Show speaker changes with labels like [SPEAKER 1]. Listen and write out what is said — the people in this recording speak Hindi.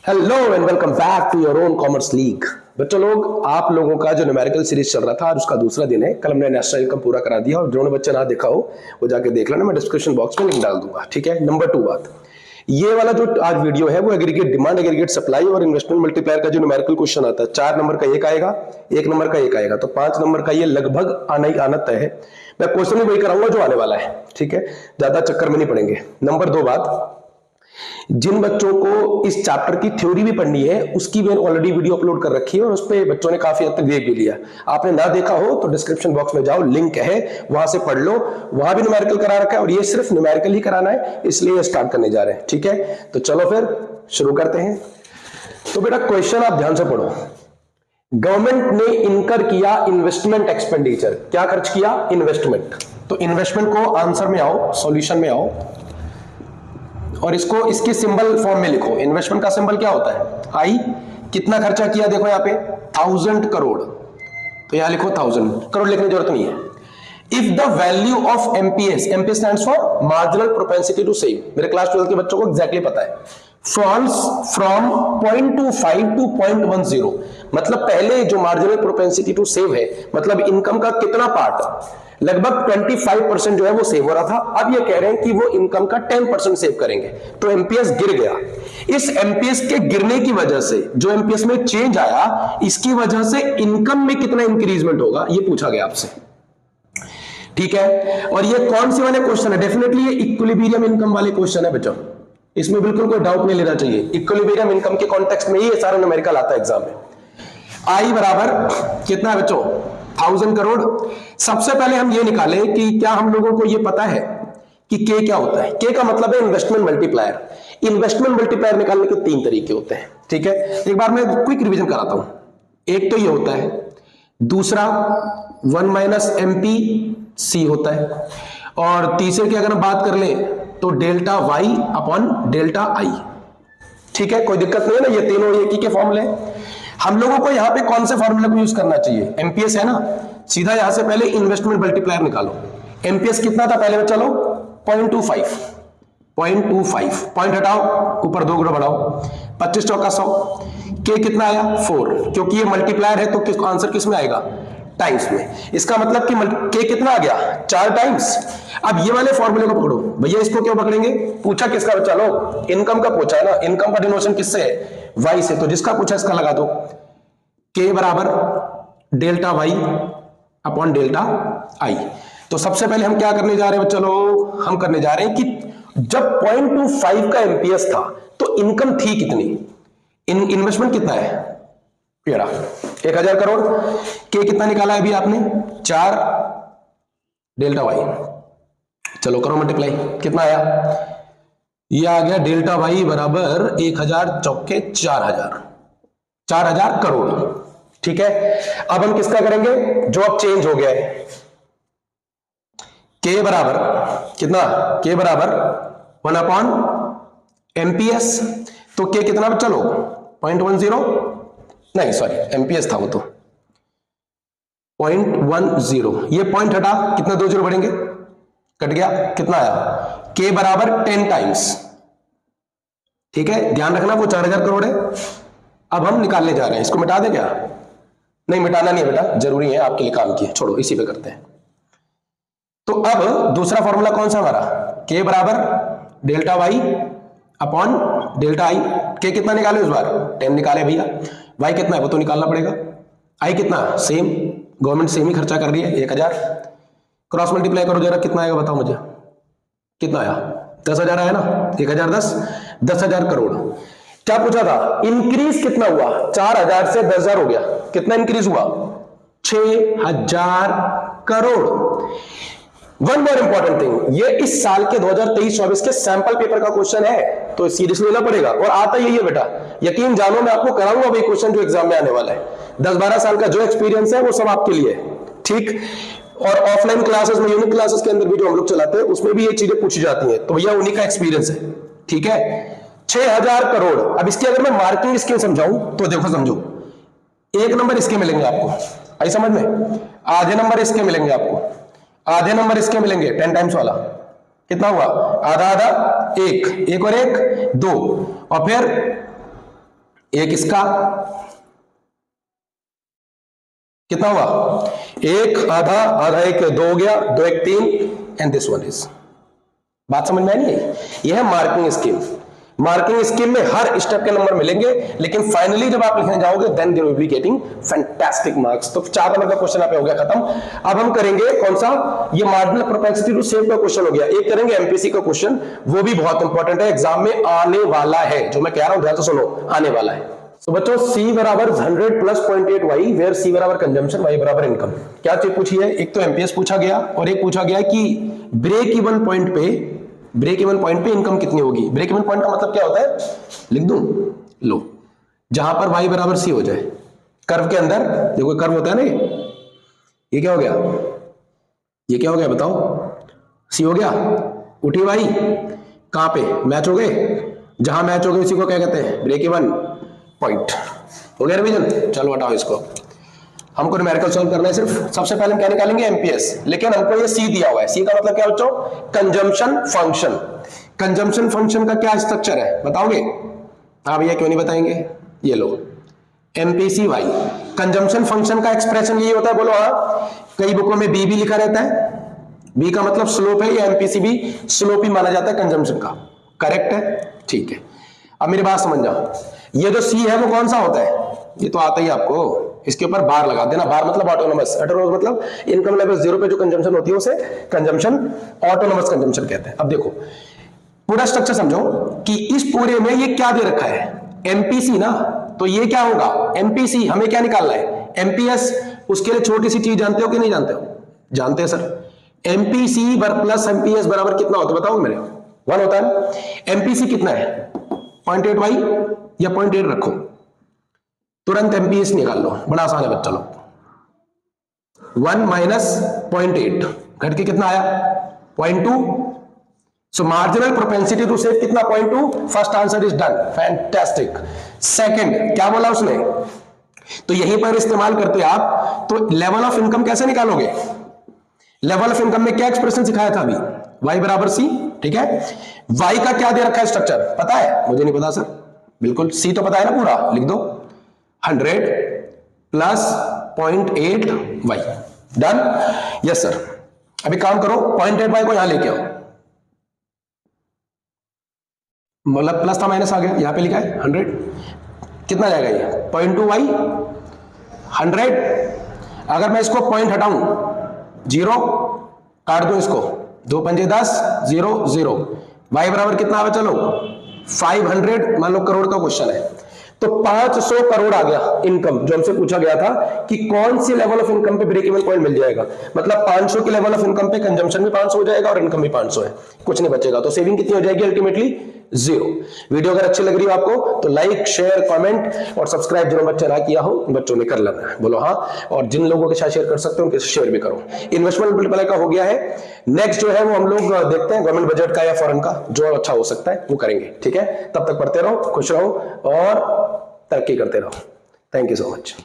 [SPEAKER 1] Hello and welcome back to your own commerce league. बच्चों लोग, आप लोगों का जो न्यूमेरिकल सीरीज चल रहा था आज उसका दूसरा दिन है। कल हमने नेशनल इनकम पूरा करा दिया और जिन्होंने बच्चे ना देखा हो वो जाके देख लेना, मैं डिस्क्रिप्शन बॉक्स में लिंक डाल दूंगा। ठीक है। नंबर 2 बात, ये वाला जो आज वीडियो है वो एग्रीगेट डिमांड, एग्रीगेट सप्लाई और इन्वेस्टमेंट मल्टीप्लायर का जो न्यूमेरिकल क्वेश्चन आता है 4 नंबर का एक आएगा, 1 नंबर का एक आएगा, तो 5 नंबर का ये लगभग आना ही आना तय है। मैं क्वेश्चन भी वही कराऊंगा जो आने वाला है। ठीक है, ज्यादा चक्कर में नहीं पड़ेंगे। नंबर 2 बात, जिन बच्चों को इस चैप्टर की थ्योरी भी पढ़नी है उसकी भी ऑलरेडी वीडियो अपलोड कर रखी है और उस पर बच्चों ने काफी हद तक देख भी लिया। आपने ना देखा हो तो डिस्क्रिप्शन बॉक्स में जाओ, लिंक है, वहां से पढ़ लो। वहां भी न्यूमेरिकल करा रखा है और ये सिर्फ न्यूमेरिकल ही कराना है, इसलिए स्टार्ट करने जा रहे हैं। ठीक है, तो चलो फिर शुरू करते हैं। तो बेटा क्वेश्चन आप ध्यान से पढ़ो। गवर्नमेंट ने इनकर किया इन्वेस्टमेंट एक्सपेंडिचर। क्या खर्च किया? इन्वेस्टमेंट। तो इन्वेस्टमेंट को आंसर में आओ, सॉल्यूशन में आओ और इसको इसके सिंबल फॉर्म में लिखो। इन्वेस्टमेंट का सिंबल क्या होता है? आई। कितना खर्चा किया? देखो यहाँ पे 1000 करोड़, तो यहां लिखो 1000 करोड़, लिखने की जरूरत नहीं है। If the value of MPS, MPS stands for marginal propensity to save, मेरे क्लास 12 के बच्चों को एग्जैक्टली पता है, फॉल्स फ्रॉम 0.25 टू 0.10, मतलब पहले जो मार्जिनल प्रोपेंसिटी टू सेव है, मतलब इनकम का कितना पार्ट, लगभग 25% जो है वो सेव हो रहा था। अब ये कह रहे हैं कि वो इनकम का 10% सेव करेंगे, तो एमपीएस गिर गया। इस एमपीएस के गिरने की वजह से जो एमपीएस में चेंज आया, इसकी वजह से इनकम में कितना इंक्रीजमेंट होगा, ये पूछा गया आपसे। ठीक है, और ये कौन से वाले क्वेश्चन है? डेफिनेटली ये इक्विलिब्रियम इनकम वाले क्वेश्चन है बच्चों, इसमें बिल्कुल कोई डाउट नहीं लेना चाहिए। इक्विलिब्रियम इनकम के कॉन्टेक्स्ट में ये सारा न्यूमेरिकल आता है एग्जाम में। आई बराबर कितना है बच्चों? 1000 करोड़। सबसे पहले हम ये निकालें कि क्या हम लोगों को ये पता है कि के क्या होता है? के का मतलब है इन्वेस्टमेंट मल्टीप्लायर। इन्वेस्टमेंट मल्टीप्लायर निकालने के 3 तरीके होते हैं। ठीक है, एक बार मैं क्विक रिवीजन कराता हूं। एक तो ये होता है, दूसरा 1 माइनस एमपी सी होता है, और तीसरे की अगर हम बात कर ले तो delta Y upon delta I. ठीक है, कोई दिक्कत नहीं है ना, ये तीनों एक ही के फॉर्मूले। हम लोगों को यहां पे कौन से फॉर्मूले को यूज करना चाहिए? एमपीएस है ना, सीधा यहां से पहले इन्वेस्टमेंट मल्टीप्लायर निकालो। एमपीएस कितना था पहले में? चलो 0.25, पॉइंट हटाओ, ऊपर 2 गुना बढ़ाओ, 25 चौका 100। के कितना आया? 4, क्योंकि ये मल्टीप्लायर है तो आंसर किस में आएगा? टाइम्स में। इसका मतलब कि के कितना आ गया? 4 टाइम्स। अब ये वाले फॉर्मूले को पकड़ो भैया, इसको क्यों पकड़ेंगे? पूछा किसका बच्चा लोग? इनकम का पूछा है ना, इनकम का डिनोशन किससे है? वाई से, तो जिसका पूछा इसका लगा दो। के बराबर delta Y upon delta I. तो सबसे पहले हम क्या करने जा रहे हैं बच्चा लोग? हम करने जा रहे हैं कि जब 0.25 का एमपीएस था तो इनकम थी कितनी, इन्वेस्टमेंट कितना है? 1000 करोड़। के कितना निकाला है अभी आपने? 4 डेल्टा वाई। चलो करो मल्टीप्लाई, कितना आया? ये आ गया डेल्टा वाई बराबर 1000 चौके 4000 करोड़। ठीक है, अब हम किसका करेंगे? जो अब चेंज हो गया है। के बराबर कितना? के बराबर 1 अपॉन एमपीएस। तो के कितना बच्चा लोग? 0.10, नहीं सॉरी एमपीएस था वो, तो 0.10। ये पॉइंट हटा, कितना 2 जीरो बढ़ेंगे, कट गया, कितना आया? के बराबर 10 टाइम्स। ठीक है, ध्यान रखना वो 4000 करोड़ है। अब हम निकालने जा रहे हैं, इसको मिटा दे क्या? नहीं मिटाना नहीं है बेटा, जरूरी है आपके लिए काम की, छोड़ो इसी पे करते हैं। तो अब दूसरा फॉर्मूला कौन सा हमारा? के बराबर delta Y upon delta I. के कितना निकाले इस बार? 10 निकाले भैया। वाई कितना है वो तो निकालना पड़ेगा। आई कितना? सेम, गवर्नमेंट सेम ही खर्चा कर रही है, 1000। क्रॉस मल्टीप्लाई करो जरा, कितना आएगा बताओ मुझे? कितना आया? 10,000 आया ना, 1000 10,000 करोड़। क्या पूछा था? इंक्रीज कितना हुआ? 4000 से 10,000 हो गया, कितना इंक्रीज हुआ? 6000 crore. One more important thing, ये इस साल के 2023-24 के सैंपल पेपर का क्वेश्चन है, तो सीरियसली लेना पड़ेगा। और आता यही है बेटा, यकीन जानो, मैं आपको कराऊंगा वही क्वेश्चन जो एग्जाम में आने वाला है। 10-12 साल का जो एक्सपीरियंस है वो सब आपके लिए है। ठीक, और ऑफलाइन क्लासेस में, यूनिक क्लासेस के अंदर भी जो हम लोग चलाते हैं उसमें भी ये चीजें पूछी जाती हैं, तो भैया उन्हीं का एक्सपीरियंस है। ठीक है, 6000 करोड़। अब इसकी अगर मैं मार्किंग स्कीम समझाऊं तो देखो, समझो, 1 नंबर इसके मिलेंगे आपको, आई समझ में? आधे नंबर इसके मिलेंगे आपको, आधे नंबर इसके मिलेंगे, 10 टाइम्स वाला। कितना हुआ? आधा आधा, एक और एक, 2, और फिर एक इसका कितना हुआ, एक आधा, आधा एक, दो हो गया, दो एक तीन, एंड दिस वन इज। बात समझ में आई नहीं? यह है मार्किंग स्कीम। मार्किंग स्कीम में हर स्टेप के नंबर मिलेंगे, लेकिन फाइनली जब आप लिखने जाओगे then there will be getting fantastic marks. तो 4 नंबर का क्वेश्चन आप हो गया खत्म। अब हम करेंगे कौन सा, ये मार्जिनल प्रोपेंसिटी टू सेव का क्वेश्चन हो गया। एक करेंगे एमपीसी का क्वेश्चन, वो भी बहुत इंपॉर्टेंट है, एग्जाम में आने वाला है। जो मैं कह रहा हूं ध्यान से सुनो, आने वाला है। तो बच्चों C बराबर 100 प्लस 0.8y वेयर C बराबर कंजम्पशन, y बराबर इनकम। क्या चीज पूछी है? एक तो एमपीएस पूछा गया और एक पूछा गया कि ब्रेक इवन पॉइंट पे इनकम कितनी होगी। ब्रेक इवन पॉइंट का मतलब क्या होता है, लिख दूं, लो, जहां पर y बराबर C हो जाए। कर्व के अंदर देखो, कर्व होता है ना, ये क्या हो गया, ये क्या हो गया बताओ, C हो गया, उठी y, कहां पे मैच हो गए, जहां मैच हो गए उसी को क्या कहते हैं, ब्रेक इवन पॉइंट। हो गया रिवीजन? चलो हटाओ इसको, हमको न्यूमेरिकल सॉल्व करना है। सिर्फ सबसे पहले हम क्या निकालेंगे, एमपीएस, लेकिन हमको ये सी दिया हुआ है। सी का मतलब क्या बच्चों, कंजम्पशन फंक्शन। कंजम्पशन फंक्शन का क्या स्ट्रक्चर है बताओगे? हाँ भैया, क्यों नहीं बताएंगे, ये लो एमपीसी वाई। कंजम्पशन फंक्शन का एक्सप्रेशन यही होता है, बोलो हाँ। कई बुकों में बी भी लिखा रहता है, बी का मतलब स्लोप है, या एमपीसी भी स्लोप ही माना जाता है कंजम्पशन का। करेक्ट है, ठीक है। अब मेरी बात समझ जाओ, ये जो सी है वो कौन सा होता है, ये तो आता ही आपको, इसके ऊपर बार लगा देना। बार मतलब ऑटोनोमस, ऑटोनोमस मतलब इनकम लेवल 0 पे जो कंजम्पशन होती है उसे कंजम्पशन, ऑटोनोमस कंजम्पशन कहते हैं। अब देखो पूरा स्ट्रक्चर समझो कि इस पूरे में ये क्या दे रखा है, एमपीसी ना, तो ये क्या होगा एमपीसी। हमें क्या निकालना है, एमपीएस। उसके लिए छोटी सी चीज जानते हो कि नहीं जानते हो? जानते हैं सर। एमपीसी प्लस एमपीएस बराबर कितना होता है बताओगे मेरे? 1 होता है। एमपीसी कितना है, 0.8y या 0.8 रखो, तुरंत एमपीएस निकाल लो, बड़ा आसान है बच्चा लोग। 1 माइनस 0.8 घट के कितना आया, 0.2। So marginal propensity to save कितना, 0.2। First answer is done, fantastic. Second क्या बोला उसने, तो यहीं पर इस्तेमाल करते आप। तो लेवल ऑफ इनकम कैसे निकालोगे, लेवल ऑफ इनकम में क्या एक्सप्रेशन सिखाया था अभी, y बराबर c, ठीक है। y का क्या दे रखा है स्ट्रक्चर पता है? मुझे नहीं पता सर, बिल्कुल c तो पता है ना, पूरा लिख दो, 100 plus 0.8 y, done. Yes sir. अभी काम करो, 0.8 y को यहां लेके आओ, मतलब प्लस था माइनस आ गया, यहां पे लिखा है 100, कितना जाएगा ये 0.2 y, 100। अगर मैं इसको पॉइंट हटाऊं, 0 काट दो इसको, 2 पंजे 10, 0 0, y बराबर कितना आवे, चलो 500, मान लो करोड़ का क्वेश्चन है, तो 500 करोड़ आ गया इनकम। जो हमसे पूछा गया था कि कौन सी लेवल ऑफ इनकम पे ब्रेक इवन पॉइंट मिल जाएगा, मतलब 500 के लेवल ऑफ इनकम पे कंजम्पशन भी 500 हो जाएगा और इनकम भी 500 है, कुछ नहीं बचेगा। तो सेविंग कितनी हो जाएगी अल्टीमेटली, 0। वीडियो अगर अच्छी लग रही हो आपको तो लाइक शेयर कमेंट और सब्सक्राइब जिन्होंने बच्चा ना किया हो बच्चों ने कर लेना है, बोलो हाँ। और जिन लोगों के साथ शेयर कर सकते हो उनके साथ शेयर भी करो। इन्वेस्टमेंट मल्टीप्लाई का हो गया है, नेक्स्ट जो है वो हम लोग देखते हैं गवर्नमेंट बजट का या फॉरेन का, जो अच्छा हो सकता है वो करेंगे, ठीक है। तब तक पढ़ते रहो, खुश रहो और तरक्की करते रहो। Thank you so much.